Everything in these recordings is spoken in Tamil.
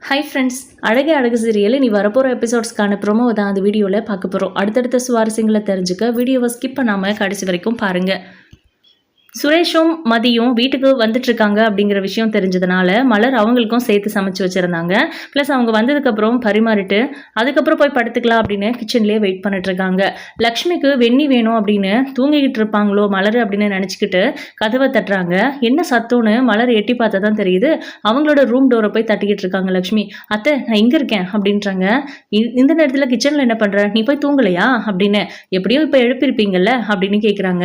ஹை ஃப்ரெண்ட்ஸ், அழகே அழகு சீரியல் நீ வரப்போகிற எபிசோட்ஸ்க்கான ப்ரோமோ தான் அந்த வீடியோவில் பார்க்க போகிறோம். அடுத்தடுத்த சுவாரஸ்யங்களை தெரிஞ்சுக்க வீடியோவை ஸ்கிப் பண்ணாமல் கடைசி வரைக்கும் பாருங்கள். சுரேஷும் மதியும் வீட்டுக்கு வந்துட்டு இருக்காங்க அப்படிங்கிற விஷயம் தெரிஞ்சதுனால மலர் அவங்களுக்கும் சேர்த்து சமைச்சு வச்சுருந்தாங்க. ப்ளஸ் அவங்க வந்ததுக்கப்புறம் பரிமாறிட்டு அதுக்கப்புறம் போய் படுத்துக்கலாம் அப்படின்னு கிச்சன்லேயே வெயிட் பண்ணிட்டு இருக்காங்க. லக்ஷ்மிக்கு வெந்நி வேணும் அப்படின்னு தூங்கிக்கிட்டு இருப்பாங்களோ மலர் அப்படின்னு நினச்சிக்கிட்டு கதவை தட்டுறாங்க. என்ன சத்தம்னு மலர் எட்டி பார்த்தா தான் தெரியுது. அவங்களோட ரூம் டோரை போய் தட்டிக்கிட்டு இருக்காங்க லக்ஷ்மி. அத்தை, நான் இங்கே இருக்கேன் அப்படின்றாங்க. இந்த நேரத்தில் கிச்சனில் என்ன பண்ணுற, நீ போய் தூங்கலையா அப்படின்னு. எப்படியோ இப்போ எழுப்பியிருப்பீங்கல்ல அப்படின்னு கேட்குறாங்க.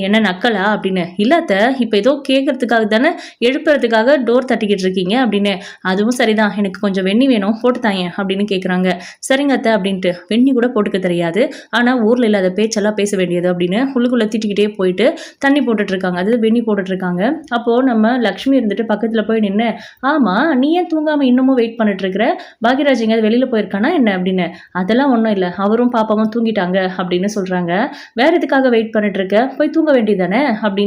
என்ன நக்கலா அப்படின்னு. இல்லாத இப்போ ஏதோ கேட்கறதுக்காக தானே எழுப்புறதுக்காக டோர் தட்டிக்கிட்டு இருக்கீங்க அப்படின்னு. அதுவும் சரிதான், எனக்கு கொஞ்சம் வெந்நி வேணும், போட்டுத்தாங்க அப்படின்னு கேட்குறாங்க. சரிங்க அத்தை அப்படின்ட்டு. வெந்நி கூட போட்டுக்க தெரியாது, ஆனால் ஊரில் இல்லாத பேச்செல்லாம் பேச வேண்டியது அப்படின்னு உள்ளுக்குள்ளே திட்டிக்கிட்டே போயிட்டு தண்ணி போட்டுட்டு இருக்காங்க. அது வெந்நி போட்டுட்டு இருக்காங்க. அப்போது நம்ம லக்ஷ்மி இருந்துட்டு பக்கத்தில் போய் நின்று, ஆமாம் நீ ஏன் தூங்காமல் இன்னமும் வெயிட் பண்ணிட்டு இருக்கிற, பாக்யராஜ் எங்கேயாவது வெளியில் போயிருக்கானா என்ன அப்படின்னு. அதெல்லாம் ஒன்றும் இல்லை, அவரும் பாப்பாவும் தூங்கிட்டாங்க அப்படின்னு சொல்கிறாங்க. வேற எதுக்காக வெயிட் பண்ணிட்டு இருக்க, போய் தூங்க வேண்டியதானே அப்படின்னு.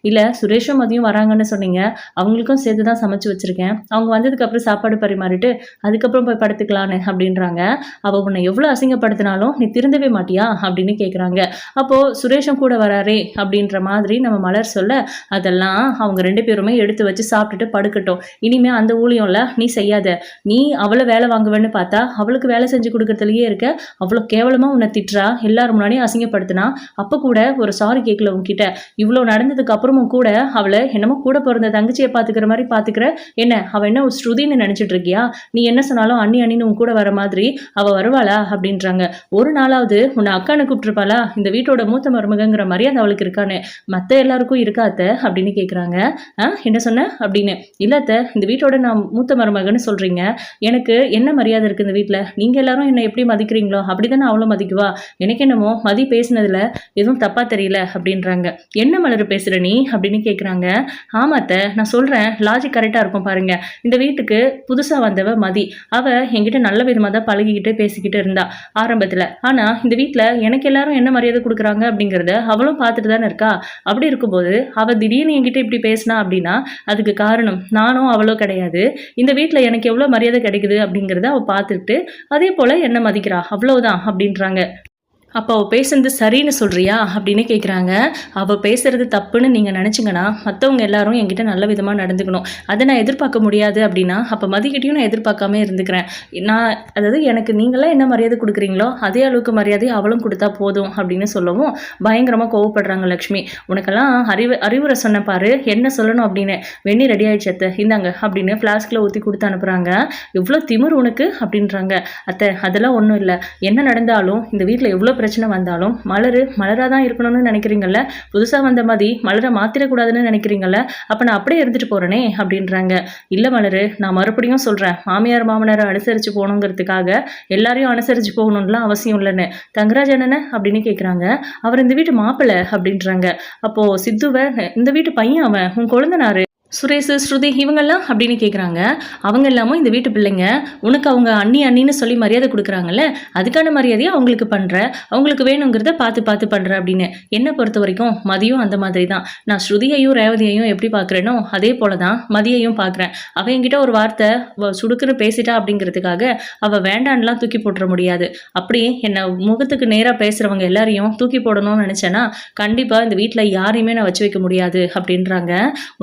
இல்லை, சுரேஷும் மதியம் வராங்கன்னு சொன்னீங்க, அவங்களுக்கும் சேர்த்து தான் சமைச்சு வச்சுருக்கேன், அவங்க வந்ததுக்கப்புறம் சாப்பாடு பரிமாறிட்டு அதுக்கப்புறம் போய் படுத்துக்கலான்னு அப்படின்றாங்க. அவள் உன்னை எவ்வளோ அசிங்கப்படுத்தினாலும் நீ திருந்தவே மாட்டியா அப்படின்னு கேட்குறாங்க. அப்போது சுரேஷும் கூட வராரே அப்படின்ற மாதிரி நம்ம மலர் சொல்ல, அதெல்லாம் அவங்க ரெண்டு பேருமே எடுத்து வச்சு சாப்பிட்டுட்டு படுக்கட்டும், இனிமேல் அந்த ஊழியம்ல நீ செய்யாத. நீ அவளை வேலை வாங்குவேன்னு பார்த்தா அவளுக்கு வேலை செஞ்சு கொடுக்கறதுலையே இருக்க. அவ்வளோ கேவலமாக உன்னை திட்டுறா, எல்லாரும் முன்னாடியும் அசிங்கப்படுத்தினா, அப்போ கூட ஒரு சாரி கேட்கல உன்கிட்ட. இவ்வளோ நடந்ததுக்கு அப்புறமும் கூட அவளை என்னமோ கூட பிறந்த தங்கச்சியை பார்த்துக்கிற மாதிரி பார்த்துக்கிற. என்ன அவள் என்ன ஸ்ருதின்னு நினச்சிட்டு இருக்கியா? நீ என்ன சொன்னாலும் அண்ணி அண்ணின்னு உன் கூட வர மாதிரி அவள் வருவாளா அப்படின்றாங்க. ஒரு நாளாவது உன்னை அக்கானை கூப்பிட்டுருப்பாளா? இந்த வீட்டோட மூத்த மருமகங்கிற மரியாதை அவளுக்கு இருக்கானே, மற்ற எல்லாருக்கும் இருக்காத்த அப்படின்னு கேட்குறாங்க. என்ன சொன்ன அப்படின்னு. இல்லாத்த, இந்த வீட்டோட நான் மூத்த மருமகன்னு சொல்கிறீங்க, எனக்கு என்ன மரியாதை இருக்குது இந்த வீட்டில்? நீங்கள் எல்லாரும் என்னை எப்படி மதிக்கிறீங்களோ அப்படி தானே அவளும் மதிக்குவா. எனக்கு என்னமோ மதி பேசினதில் எதுவும் தப்பாக தெரியல அப்படின்றாங்க. என்ன மலர் பேசுகிற நீ அப்படின்னு கேட்குறாங்க. ஆமாத்த, நான் சொல்கிறேன், லாஜிக் கரெக்டாக இருக்கும் பாருங்க. இந்த வீட்டுக்கு புதுசாக வந்தவ மதி, அவள் என்கிட்ட நல்ல விதமாக தான் பழகிக்கிட்டு பேசிக்கிட்டு இருந்தா ஆரம்பத்தில். ஆனால் இந்த வீட்டில் எனக்கு எல்லாரும் என்ன மரியாதை கொடுக்குறாங்க அப்படிங்கிறத அவளும் பார்த்துட்டு தானே இருக்கா. அப்படி இருக்கும்போது அவள் திடீர்னு என்கிட்ட இப்படி பேசினா அப்படின்னா அதுக்கு காரணம் நானும் அவளோ கிடையாது. இந்த வீட்டில் எனக்கு எவ்வளோ மரியாதை கிடைக்குது அப்படிங்கிறத அவள் பார்த்துக்கிட்டு அதே போல் என்ன மதிக்கிறா, அவ்வளவுதான் அப்படின்றாங்க. அப்போ அவள் பேசுறது சரின்னு சொல்கிறியா அப்படின்னு கேட்குறாங்க. அவள் பேசுகிறது தப்புன்னு நீங்கள் நினச்சிங்கன்னா மற்றவங்க எல்லாரும் என்கிட்ட நல்ல விதமாக நடந்துக்கணும். அதை நான் எதிர்பார்க்க முடியாது அப்படின்னா அப்போ மதிக்கிட்டையும் நான் எதிர்பார்க்காம இருந்துக்கிறேன். நான் அதாவது எனக்கு நீங்களாம் என்ன மரியாதை கொடுக்குறீங்களோ அதே அளவுக்கு மரியாதை அவளும் கொடுத்தா போதும் அப்படின்னு சொல்லவும் பயங்கரமாக கோவப்படுறாங்க லக்ஷ்மி. உனக்கெல்லாம் அறிவுரை சொன்ன பாரு, என்ன சொல்லணும் அப்படின்னு. வெந்நி ரெடி ஆகிடுச்சு அத்தை, இந்தாங்க அப்படின்னு ஃப்ளாஸ்கில் ஊற்றி கொடுத்து அனுப்புகிறாங்க. எவ்வளோ திமிர் உனக்கு அப்படின்றாங்க. அத்தை, அதெல்லாம் ஒன்றும் இல்லை, என்ன நடந்தாலும் இந்த வீட்டில் எவ்வளோ பிரச்சனை வந்தாலும் மலராக தான் இருக்கணும்னு நினைக்கிறீங்கல்ல, புதுசாக வந்த மாதிரி மலரை மாற்றிடக்கூடாதுன்னு நினைக்கிறீங்கல்ல, அப்போ நான் அப்படியே இருந்துட்டு போகிறேனே அப்படின்றாங்க. இல்லை மலர், நான் மறுபடியும் சொல்கிறேன், மாமியார் மாமனாரை அனுசரித்து போகணுங்கிறதுக்காக எல்லாரையும் அனுசரித்து போகணும்லாம் அவசியம் இல்லைன்னு. தங்கராஜ் என்னென்ன அப்படின்னு கேட்குறாங்க. அவர் இந்த வீட்டு மாப்பிள்ளை அப்படின்றாங்க. அப்போது சித்துவை இந்த வீட்டு பையன், அவன் உன் குழந்தனாரு சுரேஷ் ஸ்ருதி இவங்கெல்லாம் அப்படின்னு கேட்குறாங்க. அவங்க எல்லாமும் இந்த வீட்டு பிள்ளைங்க, உனக்கு அவங்க அண்ணி அண்ணின்னு சொல்லி மரியாதை கொடுக்குறாங்கல்ல, அதுக்கான மரியாதையை அவங்களுக்கு பண்ணுற, அவங்களுக்கு வேணுங்கிறத பார்த்து பார்த்து பண்ணுற அப்படின்னு. என்னை பொறுத்த வரைக்கும் மதியும் அந்த மாதிரி தான். நான் ஸ்ருதியையும் ரேவதியையும் எப்படி பார்க்குறேனோ அதே போல தான் மதியையும் பார்க்குறேன். அவள் என்கிட்ட ஒரு வார்த்தை சுடுக்குன்னு பேசிட்டா அப்படிங்கிறதுக்காக அவள் வேண்டான்லாம் தூக்கி போட்டுற முடியாது. அப்படி என்னை முகத்துக்கு நேராக பேசுகிறவங்க எல்லாரையும் தூக்கி போடணும்னு நினச்சேன்னா கண்டிப்பாக இந்த வீட்டில் யாரையுமே நான் வச்சு வைக்க முடியாது அப்படின்றாங்க.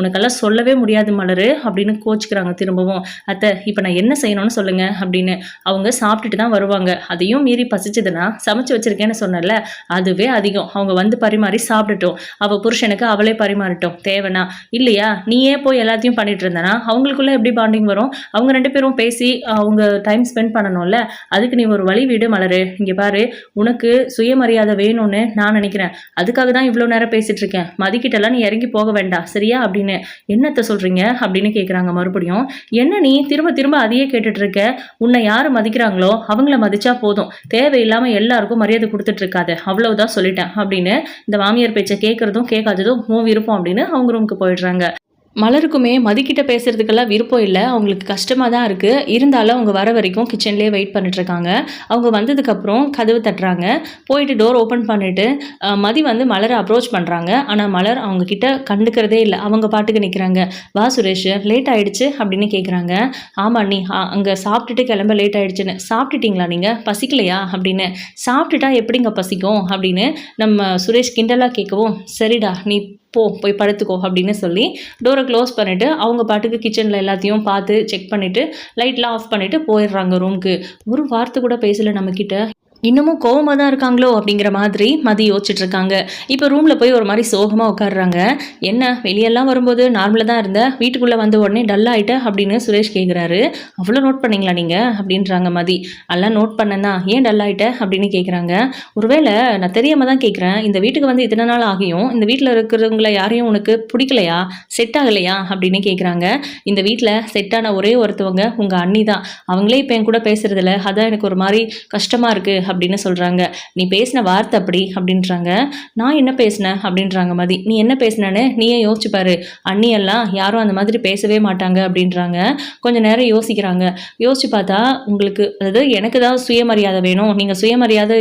உனக்கெல்லாம் சொல்லவே முடியாது மலரு அப்படின்னு கோச்சிக்கிறாங்க திரும்பவும். அத்தை, இப்போ நான் என்ன செய்யணும்னு சொல்லுங்க அப்படின்னு. அவங்க சாப்பிட்டுட்டு தான் வருவாங்க, அதையும் மீறி பசிச்சதுன்னா சமைச்சு வச்சிருக்கேன்னு சொன்னல, அதுவே அதிகம். அவங்க வந்து பரிமாறி சாப்பிட்டுட்டோம், அவள் புருஷனுக்கு அவளே பரிமாறிட்டோம், தேவைனா. இல்லையா, நீயே போய் எல்லாத்தையும் பண்ணிட்டு இருந்தனா அவங்களுக்குள்ள எப்படி பாண்டிங் வரும்? அவங்க ரெண்டு பேரும் பேசி அவங்க டைம் ஸ்பெண்ட் பண்ணணும்ல. அதுக்கு நீ ஒரு வழி விடு மலரு. இங்கே பாரு, உனக்கு சுயமரியாதை வேணும்னு நான் நினைக்கிறேன், அதுக்காக தான் இவ்வளோ நேரம் பேசிட்டு இருக்கேன். மதிக்கிட்டெல்லாம் நீ இறங்கி போக வேண்டாம் சரியா அப்படின்னு. என்னத்தை சொல்கிறீங்க அப்படின்னு கேட்குறாங்க மறுபடியும். என்ன நீ திரும்ப திரும்ப அதையே கேட்டுட்டு இருக்க? உன்னை யார் மதிக்கிறாங்களோ அவங்கள மதிச்சா போதும், தேவையில்லாமல் எல்லாருக்கும் மரியாதை கொடுத்துட்டு இருக்காது, அவ்வளவுதான் சொல்லிட்டேன் அப்படின்னு. இந்த மாமியார் பேச்சை கேட்குறதும் கேட்காததும் உன் விருப்பம் அப்படின்னு அவங்க ரூமுக்கு போயிடுறாங்க. மலருக்குமே மதிக்கிட்ட பேசுறதுக்கெல்லாம் விருப்பம் இல்லை. அவங்களுக்கு கஷ்டமாக தான் இருக்குது. இருந்தாலும் அவங்க வர வரைக்கும் கிச்சன்லேயே வெயிட் பண்ணிட்டுருக்காங்க. அவங்க வந்ததுக்கப்புறம் கதவு தட்டுறாங்க. போயிட்டு டோர் ஓப்பன் பண்ணிவிட்டு மதி வந்து மலரை அப்ரோச் பண்ணுறாங்க. ஆனால் மலர் அவங்க கிட்ட கண்டுக்கிறதே இல்லை. அவங்க பாட்டுக்கு நிற்கிறாங்க. வா சுரேஷ், லேட் ஆகிடுச்சு அப்படின்னு கேட்குறாங்க. ஆமாம் நீ அங்கே சாப்பிட்டுட்டு கிளம்ப லேட் ஆகிடுச்சுன்னு. சாப்பிட்டுட்டிங்களா நீங்கள், பசிக்கலையா அப்படின்னு. சாப்பிட்டுட்டா எப்படிங்க பசிக்கும் அப்படின்னு நம்ம சுரேஷ் கிண்டலாக கேட்கவும், சரிடா நீ போய் படுத்துக்கோ அப்படின்னு சொல்லி டோரை க்ளோஸ் பண்ணிவிட்டு அவங்க பாட்டுக்கு கிச்சனில் எல்லாத்தையும் பார்த்து செக் பண்ணிவிட்டு லைட்லாம் ஆஃப் பண்ணிவிட்டு போயிடுறாங்க ரூமுக்கு. ஒரு வார்த்தை கூட பேசலை நம்மக்கிட்ட. இன்னமும் கோவமாக தான் இருக்காங்களோ அப்படிங்கிற மாதிரி மதி யோசிச்சுட்ருக்காங்க. இப்போ ரூமில் போய் ஒரு மாதிரி சோகமாக உட்காடுறாங்க. என்ன வெளியெல்லாம் வரும்போது நார்மலாக தான் இருந்த, வீட்டுக்குள்ளே வந்த உடனே டல் ஆகிட்ட அப்படின்னு சுரேஷ் கேட்குறாரு. அவ்வளோ நோட் பண்ணிங்களா நீங்கள் அப்படின்றாங்க மதி. எல்லாம் நோட் பண்ணேன்னா ஏன் டல் ஆகிட்ட அப்படின்னு கேட்குறாங்க. ஒருவேளை நான் தெரியாமல் தான் கேட்குறேன், இந்த வீட்டுக்கு வந்து இத்தனை நாள் ஆகியும் இந்த வீட்டில் இருக்கிறவங்கள யாரையும் உனக்கு பிடிக்கலையா, செட் ஆகலையா அப்படின்னு கேட்குறாங்க. இந்த வீட்டில் செட்டான ஒரே ஒருத்தவங்க உங்கள் அண்ணி தான். அவங்களே இப்போ என் கூட பேசுகிறதில்ல, அதான் எனக்கு ஒரு மாதிரி கஷ்டமாக இருக்குது அப்படின்னு சொல்கிறாங்க. நீ பேசின வார்த்தை அப்படி அப்படின்றாங்க. நான் என்ன பேசினேன் அப்படின்றாங்க மதி. நீ என்ன பேசினேன்னு நீயே யோசிச்சு பாரு, அண்ணியெல்லாம் யாரும் அந்த மாதிரி பேசவே மாட்டாங்க அப்படின்றாங்க. கொஞ்சம் நேரம் யோசிக்கிறாங்க. யோசிச்சு பார்த்தா உங்களுக்கு, அதாவது எனக்கு தான் சுயமரியாதை வேணும், நீங்கள் சுயமரியாதை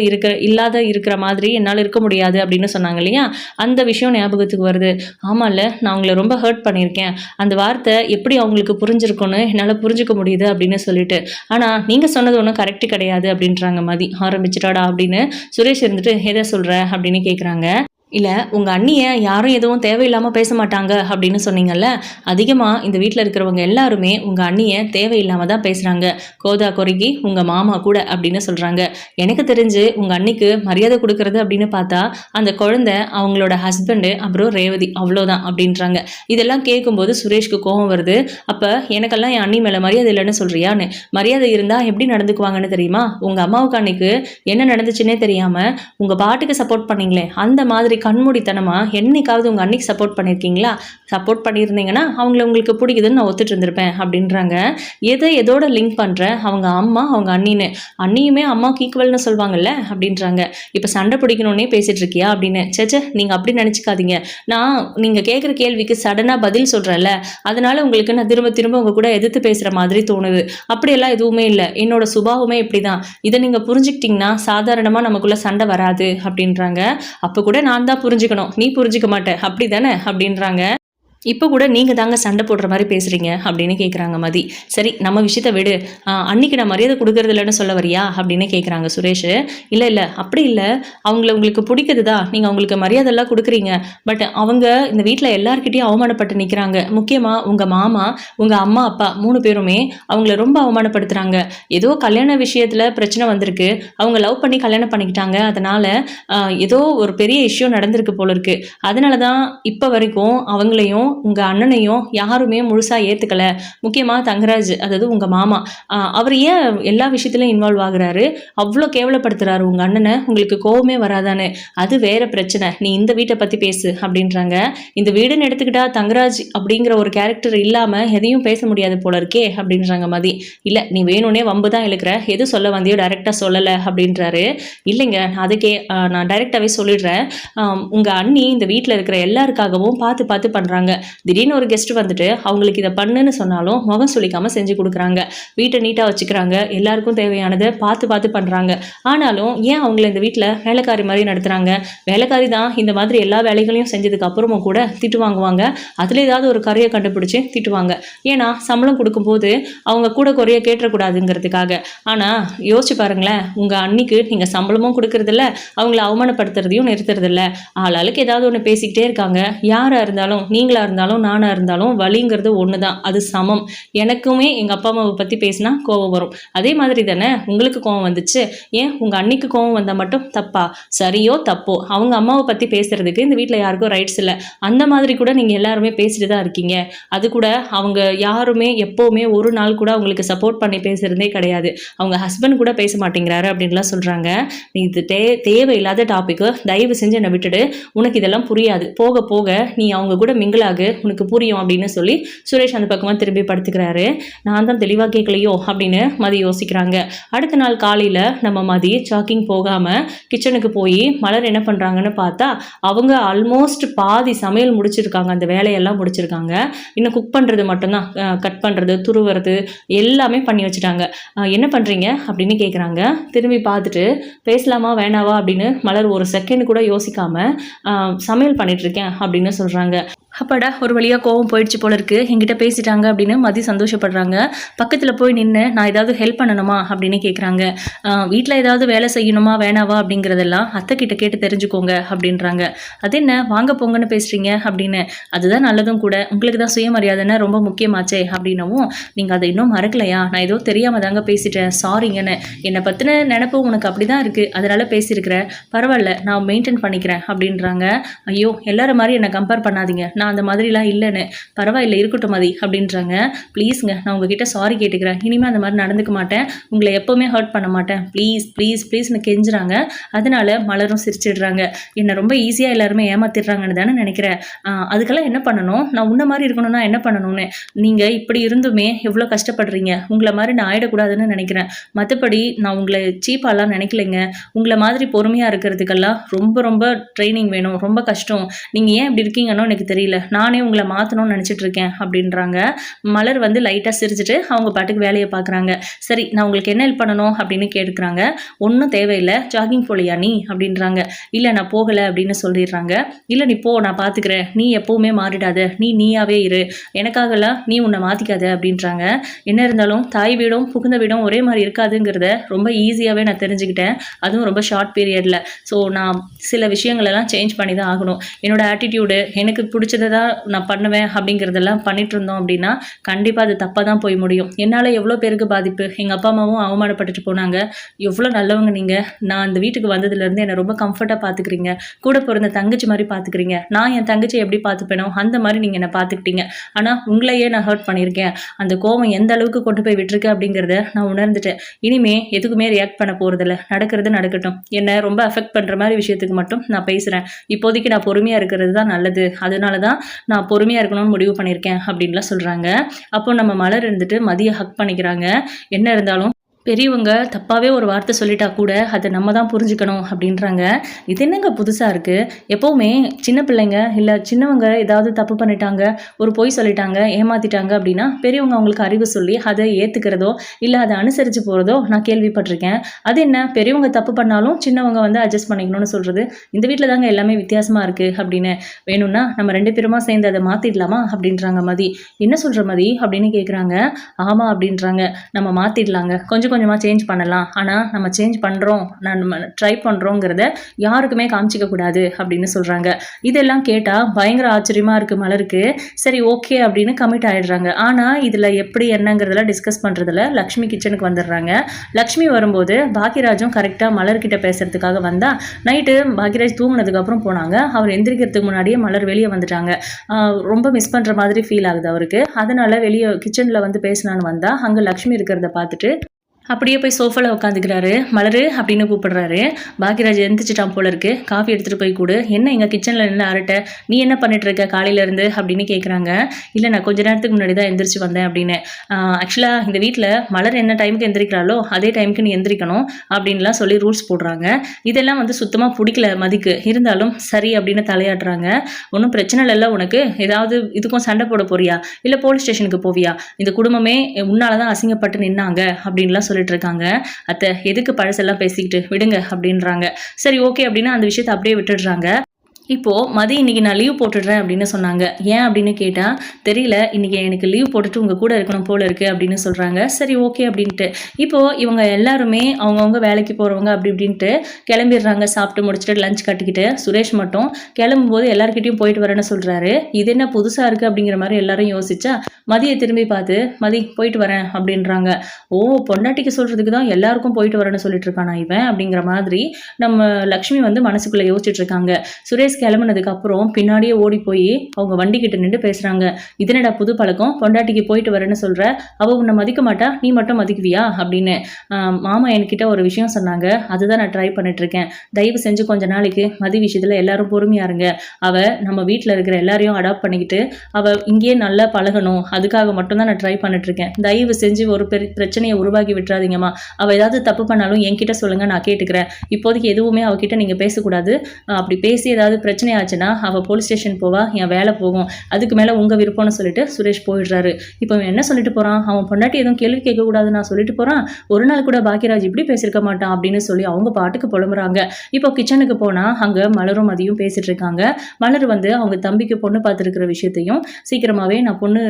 இல்லாத இருக்கிற மாதிரி என்னால் இருக்க முடியாது அப்படின்னு சொன்னாங்க இல்லையா, அந்த விஷயம் ஞாபகத்துக்கு வருது. ஆமாம்ல, நான் அவங்கள ரொம்ப ஹர்ட் பண்ணியிருக்கேன், அந்த வார்த்தை எப்படி அவங்களுக்கு புரிஞ்சிருக்குன்னு என்னால் புரிஞ்சுக்க முடியுது அப்படின்னு சொல்லிட்டு. ஆனால் நீங்கள் சொன்னது ஒன்றும் கரெக்டு கிடையாது அப்படின்றாங்க மதி. ஆரம்பிச்சிட்டாடா அப்படின்னு சுரேஷ் இருந்துட்டு எதை சொல்கிற அப்படின்னு கேட்குறாங்க. இல்லை உங்கள் அண்ணியை யாரும் எதுவும் தேவையில்லாமல் பேச மாட்டாங்க அப்படின்னு சொன்னீங்கல்ல, அதிகமாக இந்த வீட்டில் இருக்கிறவங்க எல்லாருமே உங்கள் அண்ணியை தேவையில்லாமல் தான் பேசுகிறாங்க, கோதா குறுகி உங்கள் மாமா கூட அப்படின்னு சொல்கிறாங்க. எனக்கு தெரிஞ்சு உங்கள் அண்ணிக்கு மரியாதை கொடுக்கறது அப்படின்னு பார்த்தா அந்த குழந்தை, அவங்களோட ஹஸ்பண்டு, அப்புறம் ரேவதி, அவ்வளோதான் அப்படின்றாங்க. இதெல்லாம் கேட்கும்போது சுரேஷ்க்கு கோபம் வருது. அப்போ எனக்கெல்லாம் என் அண்ணி மேலே மரியாதை இல்லைன்னு சொல்கிறியான்னு. மரியாதை இருந்தால் எப்படி நடந்துக்குவாங்கன்னு தெரியுமா? உங்கள் அம்மாவுக்கு அன்னைக்கு என்ன நடந்துச்சுன்னே தெரியாமல் உங்கள் பாட்டுக்கு சப்போர்ட் பண்ணீங்களே, அந்த மாதிரி கண்மூடித்தனமாக என்னைக்காவது உங்கள் அன்னைக்கு சப்போர்ட் பண்ணியிருக்கீங்களா? சப்போர்ட் பண்ணியிருந்தீங்கன்னா அவங்கள உங்களுக்கு பிடிக்குதுன்னு நான் ஒத்துட்டு இருந்திருப்பேன் அப்படின்றாங்க. எதோட லிங்க் பண்ணுற, அவங்க அம்மா அவங்க அண்ணியுமே அம்மாவுக்கு ஈக்குவல்னு சொல்லுவாங்கல்ல அப்படின்றாங்க. இப்போ சண்டை பிடிக்கணுன்னே பேசிகிட்டு இருக்கியா அப்படின்னு. சேச்சே, நீங்கள் அப்படி நினச்சிக்காதீங்க. நான் நீங்கள் கேட்குற கேள்விக்கு சடனாக பதில் சொல்கிறேன்ல, அதனால உங்களுக்கு நான் திரும்ப திரும்ப உங்கள் கூட எதிர்த்து பேசுகிற மாதிரி தோணுது. அப்படியெல்லாம் எதுவுமே இல்லை, என்னோட சுபாவமே இப்படி தான். இதை நீங்கள் புரிஞ்சுக்கிட்டிங்கன்னா சாதாரணமாக நமக்குள்ளே சண்டை வராது அப்படின்றாங்க. அப்போ கூட நான் தான் புரிஞ்சுக்கணும், நீ புரிஞ்சுக்க மாட்டே அப்படி தானே அப்படின்றாங்க. இப்போ கூட நீங்கள் தாங்க சண்டை போடுற மாதிரி பேசுகிறீங்க அப்படின்னு கேட்குறாங்க மதி. சரி நம்ம விஷயத்த விடு, அன்னைக்கு நான் மரியாதை கொடுக்கறது இல்லைன்னு சொல்ல வரியா அப்படின்னு கேட்குறாங்க சுரேஷ். இல்லை அப்படி இல்லை, உங்களுக்கு பிடிக்குது தான், நீங்கள் அவங்களுக்கு மரியாதைலாம் கொடுக்குறீங்க. பட் அவங்க இந்த வீட்டில் எல்லாருக்கிட்டையும் அவமானப்பட்டு நிற்கிறாங்க. முக்கியமாக உங்கள் மாமா, உங்கள் அம்மா, அப்பா 3 பேருமே அவங்கள ரொம்ப அவமானப்படுத்துகிறாங்க. ஏதோ கல்யாண விஷயத்தில் பிரச்சனை வந்திருக்கு, அவங்க லவ் பண்ணி கல்யாணம் பண்ணிக்கிட்டாங்க, அதனால் ஏதோ ஒரு பெரிய இஷ்யூ நடந்திருக்கு போல இருக்குது. அதனால தான் இப்போ வரைக்கும் அவங்களையும் உங்கள் அண்ணனையும் யாருமே முழுசாக ஏற்றுக்கலை. முக்கியமாக தங்கராஜ், அதாவது உங்கள் மாமா, அவர் ஏன் எல்லா விஷயத்துலையும் இன்வால்வ் ஆகுறாரு, அவ்வளோ கேவலப்படுத்துகிறாரு உங்கள் அண்ணனை, உங்களுக்கு கோவமே வராதானே, அது வேற பிரச்சனை, நீ இந்த வீட்டை பற்றி பேசு அப்படின்றாங்க. இந்த வீடுன்னு எடுத்துக்கிட்டா தங்கராஜ் அப்படிங்கிற ஒரு கேரக்டர் இல்லாமல் எதையும் பேச முடியாது போல இருக்கே அப்படின்றாங்க மதி. இல்லை நீ வேணும்னே வம்பு தான் இழுக்கிற, எது சொல்ல வந்தியோ டைரெக்டாக சொல்லலை அப்படின்றாரு. இல்லைங்க, அதுக்கே நான் டைரெக்டாகவே சொல்லிடுறேன். உங்கள் அண்ணி இந்த வீட்டில் இருக்கிற எல்லாருக்காகவும் பார்த்து பார்த்து பண்ணுறாங்க. திடீர்னு ஒரு கெஸ்ட் வந்துட்டு அவங்களுக்கு இதை பண்ணுன்னு சொன்னாலும் முகம் சுளிக்காமல் செஞ்சு கொடுக்குறாங்க. வீட்டை நீட்டாக வச்சுக்கிறாங்க, எல்லாருக்கும் தேவையானதை பார்த்து பார்த்து பண்ணுறாங்க. ஆனாலும் ஏன் அவங்கள இந்த வீட்டில் வேலைக்காரி மாதிரி நடத்துகிறாங்க? வேலைக்காரி தான் இந்த மாதிரி எல்லா வேலைகளையும் செஞ்சதுக்கு அப்புறமும் கூட திட்டு வாங்குவாங்க. அதில் ஏதாவது ஒரு கரையை கண்டுபிடிச்சி திட்டுவாங்க. ஏன்னா சம்பளம் கொடுக்கும்போது அவங்க கூட குறைய கேட்டக்கூடாதுங்கிறதுக்காக. ஆனால் யோசிச்சு பாருங்களேன், உங்கள் அன்னிக்கு நீங்கள் சம்பளமும் கொடுக்கறதில்ல, அவங்கள அவமானப்படுத்துறதையும் நிறுத்துறதில்ல. ஆளாளுக்கு ஏதாவது ஒன்று பேசிக்கிட்டே இருக்காங்க. யாராக இருந்தாலும், நீங்களாக இருந்தாலும் நானாக இருந்தாலும் வலிங்கிறது ஒன்று தான், அது சமம். எனக்குமே எங்கள் அப்பா அம்மாவை பற்றி பேசினா கோவம் வரும். அதே மாதிரி தானே உங்களுக்கு கோவம் வந்துச்சு. ஏன் உங்கள் அன்னிக்கு கோவம் வந்தால் மட்டும் தப்பா? சரியோ தப்போ, அவங்க அம்மாவை பற்றி பேசுகிறதுக்கு இந்த வீட்டில் யாருக்கும் ரைட்ஸ் இல்லை. அந்த மாதிரி கூட நீங்கள் எல்லாருமே பேசிட்டு தான் இருக்கீங்க. அது கூட அவங்க யாருமே எப்போவுமே ஒரு நாள் கூட அவங்களுக்கு சப்போர்ட் பண்ணி பேசுகிறதே கிடையாது. அவங்க ஹஸ்பண்ட் கூட பேச மாட்டேங்கிறாரு அப்படின்லாம் சொல்கிறாங்க. இது தேவையில்லாத டாப்பிக்கு, தயவு செஞ்சு என்னை விட்டுடு, உனக்கு இதெல்லாம் புரியாது. போக போக நீ அவங்க கூட மிங்கிள் டயலாகு உனக்கு புரியும் அப்படின்னு சொல்லி சுரேஷ் அந்த பக்கமாக திரும்பி படுத்துக்கிறாரு. நான் தான் தெளிவாக கேட்கலையோ அப்படின்னு மதி யோசிக்கிறாங்க. அடுத்த நாள் காலையில் நம்ம மதி சாக்கிங் போகாமல் கிச்சனுக்கு போய் மலர் என்ன பண்ணுறாங்கன்னு பார்த்தா அவங்க ஆல்மோஸ்ட் பாதி சமையல் முடிச்சிருக்காங்க, அந்த வேலையெல்லாம் முடிச்சிருக்காங்க. இன்னும் குக் பண்ணுறது மட்டும்தான், கட் பண்ணுறது துருவுறது எல்லாமே பண்ணி வச்சுட்டாங்க. என்ன பண்ணுறீங்க அப்படின்னு கேட்குறாங்க. திரும்பி பார்த்துட்டு பேசலாமா வேணாவா அப்படின்னு மலர் ஒரு செகண்ட் கூட யோசிக்காமல் சமையல் பண்ணிகிட்ருக்கேன் அப்படின்னு சொல்கிறாங்க. அப்பாடா ஒரு வழியாக கோவம் போயிடுச்சு போல இருக்குது, என்கிட்ட பேசிட்டாங்க அப்படின்னு மதி சந்தோஷப்படுறாங்க. பக்கத்தில் போய் நின்று நான் ஏதாவது ஹெல்ப் பண்ணணுமா அப்படின்னு கேட்குறாங்க. வீட்டில் ஏதாவது வேலை செய்யணுமா வேணாவா அப்படிங்கிறதெல்லாம் அத்தை கிட்ட கேட்டு தெரிஞ்சுக்கோங்க அப்படின்றாங்க. அது என்ன வாங்க போங்கன்னு பேசுகிறீங்க அப்படின்னு. அதுதான் நல்லதும் கூட, உங்களுக்கு தான் சுயமரியாதைன்னு ரொம்ப முக்கியமாச்சே அப்படின்னவும், நீங்கள் அதை இன்னும் மறக்கலையா, நான் ஏதோ தெரியாமல் தாங்க பேசிட்டேன் சாரிங்கன்னு, என்னை பற்றின நினப்பு உனக்கு அப்படி தான் இருக்குது அதனால் பேசியிருக்கிறேன், பரவாயில்ல நான் மெயின்டைன் பண்ணிக்கிறேன் அப்படின்றாங்க. ஐயோ எல்லாரும் மாதிரி என்னை கம்பேர் பண்ணாதீங்க, நான் அந்த மாதிரிலாம் இல்லைன்னு, பரவாயில்லை இருக்கட்டும் மதி அப்படின்றாங்க. ப்ளீஸுங்க நான் உங்ககிட்ட சாரி கேட்டுக்கிறேன், இனிமேல் அந்த மாதிரி நடந்துக்க மாட்டேன், உங்களை எப்போவுமே ஹர்ட் பண்ண மாட்டேன், ப்ளீஸ் ப்ளீஸ் ப்ளீஸ்னு கெஞ்சுறாங்க. அதனால மலரும் சிரிச்சிடுறாங்க. என்னை ரொம்ப ஈஸியாக எல்லாருமே ஏமாத்திடுறாங்கன்னு தானே நினைக்கிறேன், அதுக்கெல்லாம் என்ன பண்ணணும், நான் உன்ன மாதிரி இருக்கணும்னா என்ன பண்ணணும்னு, நீங்கள் இப்படி இருந்துமே எவ்வளோ கஷ்டப்படுறீங்க, உங்களை மாதிரி நான் ஆயிடக்கூடாதுன்னு நினைக்கிறேன், மற்றபடி நான் உங்களை சீப்பாலாம் நினைக்கலைங்க, உங்களை மாதிரி பொறுமையாக இருக்கிறதுக்கெல்லாம் ரொம்ப ரொம்ப ட்ரைனிங் வேணும், ரொம்ப கஷ்டம், நீங்கள் ஏன் இப்படி இருக்கீங்கன்னு எனக்கு தெரியல, நானே உங்களை மாற்றணும்னு நினச்சிட்டு இருக்கேன் அப்படின்றாங்க. மலர் வந்து லைட்டாக சிரிச்சுட்டு அவங்க பாட்டுக்கு வேலையை பார்க்குறாங்க. சரி நான் உங்களுக்கு என்ன ஹெல்ப் பண்ணணும் அப்படின்னு கேட்குறாங்க. ஒன்றும் தேவையில்லை, ஜாகிங் போகலையா நீ அப்படின்றாங்க. இல்லை நான் போகலை அப்படின்னு சொல்லிடுறாங்க. இல்லை நீ போ நான் பார்த்துக்கிறேன், நீ எப்போவுமே மாறிடாத, நீ நீயாவே இரு, எனக்காகலாம் நீ உன்னை மாற்றிக்காத அப்படின்றாங்க. என்ன இருந்தாலும் தாய் வீடும் புகுந்த வீடும் ஒரே மாதிரி இருக்காதுங்கிறத ரொம்ப ஈஸியாகவே நான் தெரிஞ்சுக்கிட்டேன், அதுவும் ரொம்ப ஷார்ட் பீரியடில். ஸோ நான் சில விஷயங்களெல்லாம் சேஞ்ச் பண்ணி தான் ஆகணும், என்னோடய ஆட்டிடியூடு எனக்கு பிடிச்சதை தான் நான் பண்ணுவேன் அப்படிங்கிறதெல்லாம் பண்ணிட்டு இருந்தோம் அப்படின்னா கண்டிப்பாக அது தப்பாக தான் போய் முடியும். என்னால் எவ்வளோ பேருக்கு பாதிப்பு, எங்கள் அப்பா அம்மாவும் அவமானப்பட்டுட்டு போனாங்க, எவ்வளோ நல்லவங்க நீங்கள், நான் அந்த வீட்டுக்கு வந்ததுலேருந்து என்னை ரொம்ப கம்ஃபர்ட்டாக பார்த்துக்கிறீங்க, கூட பிறந்த தங்கச்சி மாதிரி பார்த்துக்கிறீங்க, நான் என் தங்கச்சி எப்படி பார்த்துப்பேனோ அந்த மாதிரி நீங்கள் என்னை பார்த்துக்கிட்டீங்க, ஆனால் உங்களையே நான் ஹர்ட் பண்ணியிருக்கேன், அந்த கோவம் எந்த அளவுக்கு கொண்டு போய் விட்டுருக்கேன் அப்படிங்கிறத நான் உணர்ந்துட்டேன், இனிமே எதுக்குமே ரியாக்ட் பண்ண போகிறதில்ல, நடக்கிறது நடக்கட்டும், என்னை ரொம்ப அஃபெக்ட் பண்ணுற மாதிரி விஷயத்துக்கு மட்டும் நான் பேசுகிறேன், இப்போதைக்கு நான் பொறுமையாக இருக்கிறது தான் நல்லது, அதனால தான் நான் பொறுமையாக இருக்கணும்னு முடிவு பண்ணியிருக்கேன் அப்படின்லாம் சொல்கிறாங்க. அப்போ நம்ம மலர் இருந்துட்டு மதியை ஹக் பண்ணிக்கிறாங்க. என்ன இருந்தாலும் பெரியவங்க தப்பாகவே ஒரு வார்த்தை சொல்லிட்டா கூட அதை நம்ம தான் புரிஞ்சுக்கணும் அப்படின்றாங்க. இது என்னங்க புதுசாக இருக்குது, எப்போவுமே சின்ன பிள்ளைங்க இல்லை சின்னவங்க ஏதாவது தப்பு பண்ணிட்டாங்க, ஒரு பொய் சொல்லிட்டாங்க, ஏமாற்றிட்டாங்க அப்படின்னா பெரியவங்க அவங்களுக்கு அறிவு சொல்லி அதை ஏற்றுக்கிறதோ இல்லை அதை அனுசரித்து போகிறதோ நான் கேள்விப்பட்டிருக்கேன். அது என்ன பெரியவங்க தப்பு பண்ணாலும் சின்னவங்க வந்து அட்ஜஸ்ட் பண்ணிக்கணும்னு சொல்கிறது, இந்த வீட்டில் தாங்க எல்லாமே வித்தியாசமாக இருக்குது அப்படின்னு, வேணும்னா நம்ம 2 பேருமா சேர்ந்து அதை மாற்றிடலாமா அப்படின்றாங்க மதி. என்ன சொல்கிற மதி அப்படின்னு கேட்குறாங்க. ஆமாம் அப்படின்றாங்க. நம்ம மாற்றிடலாங்க, கொஞ்சம் கொஞ்சமாக சேஞ்ச் பண்ணலாம், ஆனால் நம்ம சேஞ்ச் பண்ணுறோம் நம்ம ட்ரை பண்ணுறோங்கிறத யாருக்குமே காமிச்சிக்க கூடாது அப்படின்னு சொல்கிறாங்க. இதெல்லாம் கேட்டால் பயங்கர ஆச்சரியமாக இருக்குது மலருக்கு. சரி ஓகே அப்படின்னு கமிட் ஆகிடுறாங்க. ஆனால் இதில் எப்படி என்னங்கிறதெல்லாம் டிஸ்கஸ் பண்ணுறதுல லக்ஷ்மி கிச்சனுக்கு வந்துடுறாங்க. லக்ஷ்மி வரும்போது பாக்கியராஜும் கரெக்டாக மலர்கிட்ட பேசுகிறதுக்காக வந்தால், நைட்டு பாக்கியராஜ் தூங்கினதுக்கப்புறம் போனாங்க, அவர் எந்திரிக்கிறதுக்கு முன்னாடியே மலர் வெளியே வந்துட்டாங்க. ரொம்ப மிஸ் பண்ணுற மாதிரி ஃபீல் ஆகுது அவருக்கு, அதனால் வெளியே கிச்சனில் வந்து பேசலான்னு வந்தால் அங்கே லக்ஷ்மி இருக்கிறத பார்த்துட்டு அப்படியே போய் சோஃபாவில் உட்காந்துக்கிறாரு. மலரு அப்படின்னு கூப்பிடுறாரு. பாக்கியராஜ் எந்திரிச்சிட்டான் போல இருக்கு, காஃபி எடுத்துகிட்டு போய் கொடு, என்ன எங்கள் கிச்சனில் நின்று அரட்டை, நீ என்ன பண்ணிட்டு இருக்க காலையிலேருந்து அப்படின்னு கேட்குறாங்க. இல்லை நான் கொஞ்ச நேரத்துக்கு முன்னாடி தான் எந்திரிச்சு வந்தேன் அப்படின்னு. ஆக்சுவலாக இந்த வீட்டில் மலர் என்ன டைமுக்கு எந்திரிக்கிறாளோ அதே டைமுக்கு நீ எந்திரிக்கணும் அப்படின்லாம் சொல்லி ரூல்ஸ் போடுறாங்க. இதெல்லாம் வந்து சுத்தமாக பிடிக்கல மதிக்கு, இருந்தாலும் சரி அப்படின்னு தலையாட்டுறாங்க. ஒன்றும் பிரச்சனை இல்லை உனக்கு, ஏதாவது இதுக்கும் சண்டை போட போறியா இல்லை போலீஸ் ஸ்டேஷனுக்கு போவியா, இந்த குடும்பமே உன்னால தான் அசிங்கப்பட்டு நின்னாங்க அப்படின்லாம் சொல்லிட்டு இருக்காங்க. அத்தை எதுக்கு பழசெல்லாம் பேசிக்கிட்டு விடுங்க அப்படின்றாங்க. சரி ஓகே அப்படின்னு அந்த விஷயத்தை அப்படியே விட்டுடுறாங்க. இப்போது மதி இன்றைக்கி நான் லீவ் போட்டுடுறேன் அப்படின்னு சொன்னாங்க. ஏன் அப்படின்னு கேட்டால், தெரியல இன்றைக்கி எனக்கு லீவ் போட்டுட்டு உங்கள் கூட இருக்கணும் போல இருக்குது அப்படின்னு சொல்கிறாங்க. சரி ஓகே அப்படின்ட்டு இப்போது இவங்க எல்லாருமே அவங்கவுங்க வேலைக்கு போகிறவங்க அப்படி இப்படின்ட்டு கிளம்பிடுறாங்க. சாப்பிட்டு முடிச்சுட்டு லஞ்ச் கட்டிக்கிட்டு சுரேஷ் மட்டும் கிளம்பும்போது எல்லாருக்கிட்டையும் போயிட்டு வரேன்னு சொல்கிறாரு. இது என்ன புதுசாக இருக்குது அப்படிங்கிற மாதிரி எல்லாரும் யோசிச்சா மதியை திரும்பி பார்த்து மதி போயிட்டு வரேன் அப்படின்றாங்க. ஓ பொண்டாட்டிக்கு சொல்கிறதுக்கு தான் எல்லாருக்கும் போயிட்டு வரேன்னு சொல்லிட்டு இருக்கானா இவன் அப்படிங்கிற மாதிரி நம்ம லக்ஷ்மி வந்து மனசுக்குள்ளே யோசிச்சுட்டு இருக்காங்க. சுரேஷ் சுரேஷ் கிளம்புனதுக்கு அப்புறம் பின்னாடியே ஓடி போய் அவங்க வண்டி கிட்ட நின்று பேசுறாங்க. இதனடா புது பழக்கம், பொண்டாட்டிக்கு போயிட்டு வரேன்னு சொல்ற, அவ உன்னை மதிக்க மாட்டா, நீ மட்டும் மதிக்குவியா அப்படின்னு. மாமா என்கிட்ட ஒரு விஷயம் சொன்னாங்க, அதுதான் நான் ட்ரை பண்ணிட்டு இருக்கேன். தயவு செஞ்சு கொஞ்ச நாளைக்கு மதி விஷயத்துல எல்லாரும் பொறுமையா இருங்க. அவ நம்ம வீட்டில் இருக்கிற எல்லாரையும் அடாப்ட் பண்ணிக்கிட்டு அவ இங்கேயே நல்லா பழகணும், அதுக்காக மட்டும்தான் நான் ட்ரை பண்ணிட்டு இருக்கேன். தயவு செஞ்சு ஒரு பெரிய பிரச்சனையை உருவாக்கி விட்டுறாதீங்கம்மா. அவ ஏதாவது தப்பு பண்ணாலும் என்கிட்ட சொல்லுங்க, நான் கேட்டுக்கிறேன். இப்போதைக்கு எதுவுமே அவகிட்ட நீங்க பேசக்கூடாது. அப்படி பேசி ஏதாவது பிரச்சனை ஆச்சுன்னா அவ போலீஸ் ஸ்டேஷன் போவா, என் வேலை போகும். அதுக்கு மேல உங்க விருப்பம்னு சொல்லிட்டு சுரேஷ் போயிடுறாரு. இப்போ என்ன சொல்லிட்டு போறான், அவன் பொண்டாட்டி எதுவும் கேள்வி கேட்கக்கூடாது நான் சொல்லிட்டு போறான். ஒரு நாள் கூட பாக்கியராஜ் இப்படி பேசியிருக்க மாட்டான் அப்படின்னு சொல்லி அவங்க பாட்டுக்கு புலம்புறாங்க. இப்போ கிச்சனுக்கு போனா அங்க மலரும் மதியும் பேசிட்டு இருக்காங்க. மலர் வந்து அவங்க தம்பிக்கு பொண்ணு பார்த்துருக்கிற விஷயத்தையும் சீக்கிரமாவே நான் பொண்ணு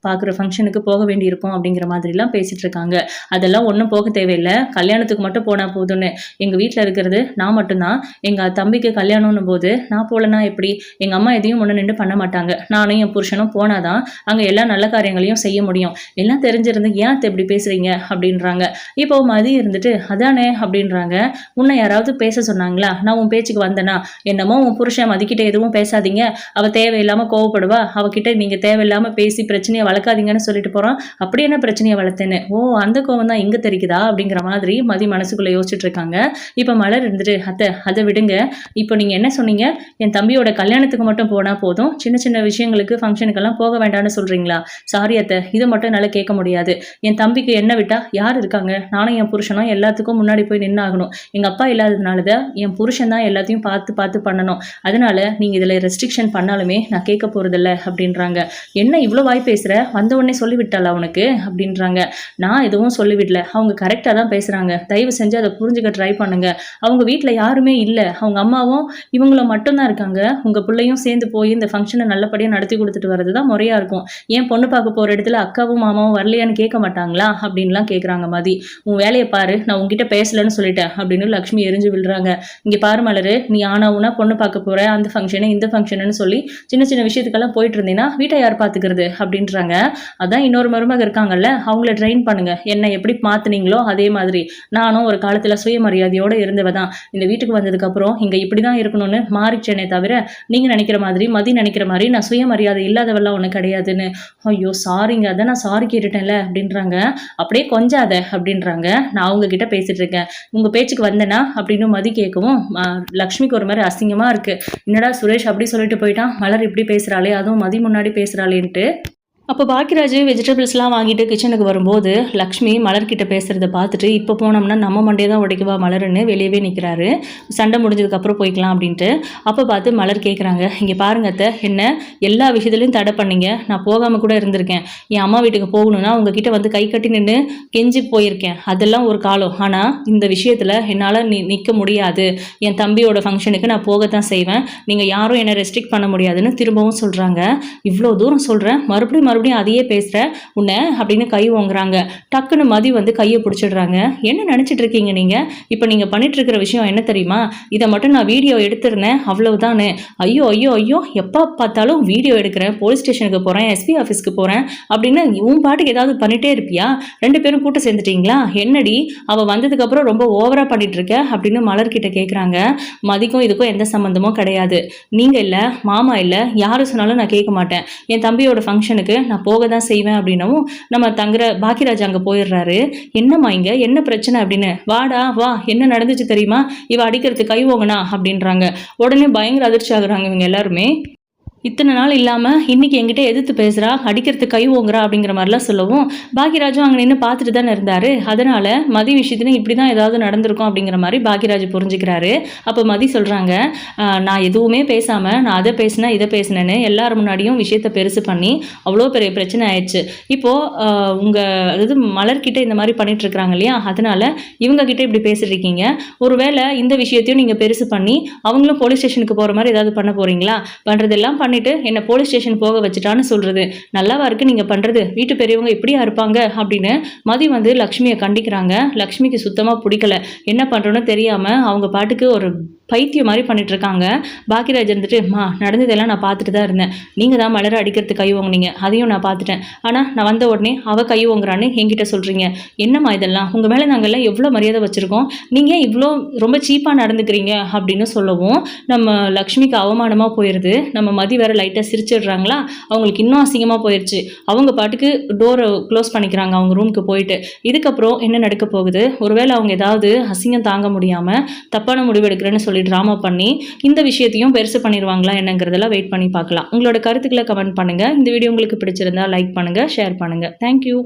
பார்க்குற ஃபங்க்ஷனுக்கு போக வேண்டியிருக்கும் அப்படிங்கிற மாதிரிலாம் பேசிட்டு இருக்காங்க. அதெல்லாம் ஒன்றும் போக தேவையில்லை, கல்யாணத்துக்கு மட்டும் போனா போதும்னு. எங்க வீட்டில் இருக்கிறது நான் மட்டும்தான். எங்க தம்பிக்கு கல்யாணம்னு போது நான் போலனா எப்படி? எங்க அம்மா எதையும் ஒன்று நின்று பண்ண மாட்டாங்க. நானும் என் புருஷனும் போனாதான் அங்க எல்லா நல்ல காரியங்களையும் செய்ய முடியும். எல்லாம் தெரிஞ்சிருந்து ஏன் இப்படி பேசுறீங்க அப்படின்றாங்க. இப்போ மதி இருந்துட்டு அதானே அப்படின்றாங்க. உன்னை யாராவது பேச சொன்னாங்களா? நான் உன் பேச்சுக்கு வந்தேனா? என்னமோ உன் புருஷன் மதிக்கிட்ட எதுவும் பேசாதீங்க, அவ தேவையில்லாம கோவப்படுவா, அவகிட்ட நீங்க தேவையில்லாம பேசி பிரச்சனையை வளர்க்காதீங்கன்னு சொல்லிட்டு போறான். அப்படி என்ன பிரச்சனையை வளர்த்தேன்னு? ஓ, அந்த கோவம் தான் இங்க தெரிக்குதா அப்படிங்கிற மாதிரி மதி மனசுக்குள்ள யோசிச்சுட்டு இருக்காங்க. இப்ப மலர் இருந்துட்டு அதை விடுங்க, இப்போ நீங்க என்ன சொன்னீங்க, என் தம்பியோட கல்யாணத்துக்கு மட்டும் போனா போதும், சின்ன சின்ன விஷயங்களுக்கு ஃபங்க்ஷனுக்கெல்லாம் போக வேண்டாம்னு சொல்றீங்களா? சாரி அத்தை, இதை மட்டும் என்னால கேட்க முடியாது. என் தம்பிக்கு என்ன விட்டா யார் இருக்காங்க? நானும் என் புருஷனும் எல்லாத்துக்கும் முன்னாடி போய் நின்னாகணும். எங்க அப்பா இல்லாததுனாலதான் என் புருஷன் தான் எல்லாத்தையும் பார்த்து பார்த்து பண்ணணும். அதனால நீங்க இதுல ரெஸ்ட்ரிக்ஷன் பண்ணாலுமே நான் கேட்க போறதில்ல அப்படின்றாங்க. என்ன இவ்வளவு வாய் பேசுற, வந்த உடனே சொல்லிவிட்டாளா உனக்கு அப்படின்றாங்க. நான் எதுவும் சொல்லிவிடல, அவங்க கரெக்டா தான் பேசுறாங்க. தயவு செஞ்சு அதை புரிஞ்சுக்க ட்ரை பண்ணுங்க. அவங்க வீட்டுல யாருமே இல்ல, அவங்க அம்மாவும் இவங்களும் மட்டும்தான் இருக்காங்க. உங்க பிள்ளையும் சேர்ந்து போய் இந்த ஃபங்க்ஷனை நல்லபடியா நடத்தி கொடுத்துட்டு வர்றதுதான் முறையா இருக்கும். ஏன் பொண்ணு பார்க்க போற இடத்துல அக்காவும் மாமாவும் வரலையான்னு கேட்க மாட்டாங்களா அப்படின்லாம் கேட்குறாங்க மதி. உன் வேலையை பாரு, நான் உங்ககிட்ட பேசலன்னு சொல்லிட்டேன் அப்படின்னு லக்ஷ்மி எரிஞ்சு விழுறாங்க. இங்க பாரு மலரு, நீ ஆனாவுனா பொண்ணு பார்க்க போற, அந்த ஃபங்க்ஷனு இந்த ஃபங்க்ஷனு சொல்லி சின்ன சின்ன விஷயத்துக்கெல்லாம் போயிட்டு இருந்தீங்கன்னா வீட்டை யார் பார்த்துக்கிறது அப்படின்றாங்க. அதான் இன்னொரு மருமக இருக்காங்கல்ல, அவங்கள ட்ரெயின் பண்ணுங்க. என்ன எப்படி மாத்துனீங்களோ அதே மாதிரி நானும் ஒரு காலத்துல சுயமரியாதையோட இருந்தவதான். இந்த வீட்டுக்கு வந்ததுக்கு அப்புறம் இங்க இப்படிதான் இருக்கணும்னு மாறிச்சேனே தவிர நீங்க நினைக்கிற மாதிரி மதி நினைக்கிற மாதிரி நான் சுயமரியாதை இல்லாதவெல்லாம் ஒண்ணு கிடையாதுன்னு. ஐயோ சாரிங்க, அதான் நான் சாரி கேட்டுட்டேன்ல அப்படின்றாங்க. அப்படியே கொஞ்சாத அப்படின்றாங்க. நான் அவங்க கிட்ட பேசிட்டு இருக்கேன், உங்க பேச்சுக்கு வந்தேனா அப்படின்னு மதி கேட்கவும் லக்ஷ்மிக்கு ஒரு மாதிரி அசிங்கமா இருக்கு. என்னடா சுரேஷ் அப்படி சொல்லிட்டு போயிட்டான், மலர் இப்படி பேசுறாளே, அதுவும் மதி முன்னாடி பேசுறாளேன்ட்டு. அப்போ பாக்கியராஜ் வெஜிடபிள்ஸ்லாம் வாங்கிட்டு கிச்சனுக்கு வரும்போது லக்ஷ்மி மலர்கிட்ட பேசுகிறத பார்த்துட்டு இப்போ போனோம்னா நம்ம மண்டே தான் உடைக்குவா மலர்னு வெளியவே நிற்கிறாரு. சண்டை முடிஞ்சதுக்கப்புறம் போய்க்கலாம் அப்படின்ட்டு. அப்போ பார்த்து மலர் கேட்குறாங்க, இங்கே பாருங்க அத்தை, என்ன எல்லா விஷயத்துலையும் தடை பண்ணீங்க, நான் போகாமல் கூட இருந்திருக்கேன். என் அம்மா வீட்டுக்கு போகணுன்னா உங்ககிட்ட வந்து கை கட்டி நின்று கெஞ்சி போயிருக்கேன், அதெல்லாம் ஒரு காலம். ஆனால் இந்த விஷயத்தில் என்னால் நிற்க முடியாது. என் தம்பியோட ஃபங்க்ஷனுக்கு நான் போகத்தான் செய்வேன், நீங்கள் யாரும் என்னை ரெஸ்ட்ரிக்ட் பண்ண முடியாதுன்னு திரும்பவும் சொல்கிறாங்க. இவ்வளோ தூரம் சொல்கிறேன், மறுபடியும் அதையே பேசுற உன்னை அப்படின்னு கை ஓங்குறாங்க. டக்குன்னு மதி வந்து கையை பிடிச்சிடுறாங்க. என்ன நினைச்சிட்டு இருக்கீங்க நீங்க? இப்போ நீங்க பண்ணிட்டு இருக்கிற விஷயம் என்ன தெரியுமா? இதை மட்டும் நான் வீடியோ எடுத்திருந்தேன் அவ்வளவுதானே. ஐயோ ஐயோ ஐயோ, எப்போ பார்த்தாலும் வீடியோ எடுக்கிறேன், போலீஸ் ஸ்டேஷனுக்கு போறேன், எஸ்பி ஆஃபீஸ்க்கு போறேன் அப்படின்னு உன் பாட்டுக்கு ஏதாவது பண்ணிட்டே இருப்பியா? 2 பேரும் கூட்ட சேர்ந்துட்டீங்களா? என்னடி அவ வந்ததுக்கு அப்புறம் ரொம்ப ஓவரா பண்ணிட்டு இருக்க அப்படின்னு மலர்கிட்ட கேட்குறாங்க. மதிக்கும் இதுக்கும் எந்த சம்பந்தமும் கிடையாது. நீங்க இல்ல, மாமா இல்ல, யாரு சொன்னாலும் நான் கேட்க மாட்டேன். என் தம்பியோட ஃபங்க்ஷனுக்கு நான் போக தான் செய்வேன் அப்படின்னவும் நம்ம தங்குற பாக்கியராஜ் அங்கே போயிடுறாரு. என்னம்மா இங்க என்ன பிரச்சனை அப்படின்னு. வாடா வா, என்ன நடந்துச்சு தெரியுமா, இவ அடிக்கிறதுக்கு கை ஓங்கனா அப்படின்றாங்க. உடனே பயங்கர அதிர்ச்சி ஆகுறாங்க இவங்க எல்லாருமே. இத்தனை நாள் இல்லாமல் இன்னைக்கு என்கிட்ட எதிர்த்து பேசுகிறா, அடிக்கிறதுக்கு கை ஓங்குறா அப்படிங்கிற மாதிரிலாம் சொல்லவும் பாக்கியராஜும் அங்கே நின்று பார்த்துட்டு தானே இருந்தார். அதனால் மதி விஷயத்துலையும் இப்படி தான் ஏதாவது நடந்திருக்கும் அப்படிங்கிற மாதிரி பாக்கியராஜ் புரிஞ்சுக்கிறாரு. அப்போ மதி சொல்கிறாங்க, நான் எதுவுமே பேசாமல் நான் அதை பேசினேன் இதை பேசினேன்னு எல்லாரும் முன்னாடியும் விஷயத்தை பெருசு பண்ணி அவ்வளோ பெரிய பிரச்சனை ஆயிடுச்சு. இப்போது உங்கள் அதாவது மலர்கிட்ட இந்த மாதிரி பண்ணிட்டு இருக்கிறாங்க இல்லையா, அதனால் இவங்ககிட்ட இப்படி பேசிட்டு இருக்கீங்க. ஒருவேளை இந்த விஷயத்தையும் நீங்கள் பெருசு பண்ணி அவங்களும் போலீஸ் ஸ்டேஷனுக்கு போகிற மாதிரி ஏதாவது பண்ண போகிறீங்களா? பண்ணுறதெல்லாம் பண்ணிட்டு என்ன போலீஸ் ஸ்டேஷன் போக வச்சுட்டான்னு சொல்றது நல்லாவா இருக்கு நீங்க பண்றது? வீட்டு பெரியவங்க இப்படியா இருப்பாங்க அப்படின்னு மதி வந்து லக்ஷ்மியை கண்டிக்கிறாங்க. லக்ஷ்மிக்கு சுத்தமா பிடிக்கல. என்ன பண்றோன்னு தெரியாம அவங்க பாட்டுக்கு ஒரு பைத்தியம் மாதிரி பண்ணிட்டு இருக்காங்க. பாக்கியராஜ் இருந்துட்டு, நடந்ததெல்லாம் நான் பார்த்துட்டு தான் இருந்தேன். நீங்கள் தான் மலரை அடிக்கிறதுக்கு கை வாங்குனீங்க, அதையும் நான் பார்த்துட்டேன். ஆனால் நான் வந்த உடனே அவள் கை வாங்குறான்னு என்கிட்ட சொல்கிறீங்க. என்னம்மா இதெல்லாம்? உங்கள் மேலே நாங்கள்லாம் எவ்வளோ மரியாதை வச்சுருக்கோம், நீங்கள் இவ்வளோ ரொம்ப சீப்பாக நடந்துக்கிறீங்க அப்படின்னு சொல்லவும் நம்ம லக்ஷ்மிக்கு அவமானமாக போயிடுது. நம்ம மதி வேற லைட்டாக சிரிச்சிடுறாங்களா, அவங்களுக்கு இன்னும் அசிங்கமாக போயிடுச்சு. அவங்க பாட்டுக்கு டோரை க்ளோஸ் பண்ணிக்கிறாங்க அவங்க ரூமுக்கு போயிட்டு. இதுக்கப்புறம் என்ன நடக்க போகுது? ஒருவேளை அவங்க ஏதாவது அசிங்கம் தாங்க முடியாமல் தப்பான முடிவு எடுக்கிறேன்னு சொல்லி ட்ராமா பண்ணி இந்த விஷயத்தையும் பெருசு பண்ணிடுவாங்களா என்னங்கிறதெல்லாம் வெயிட் பண்ணி பார்க்கலாம். உங்களோட கருத்துக்களை கமெண்ட் பண்ணுங்கள். இந்த வீடியோ உங்களுக்கு பிடிச்சிருந்தா லைக் பண்ணுங்கள், ஷேர் பண்ணுங்கள். தேங்க்யூ.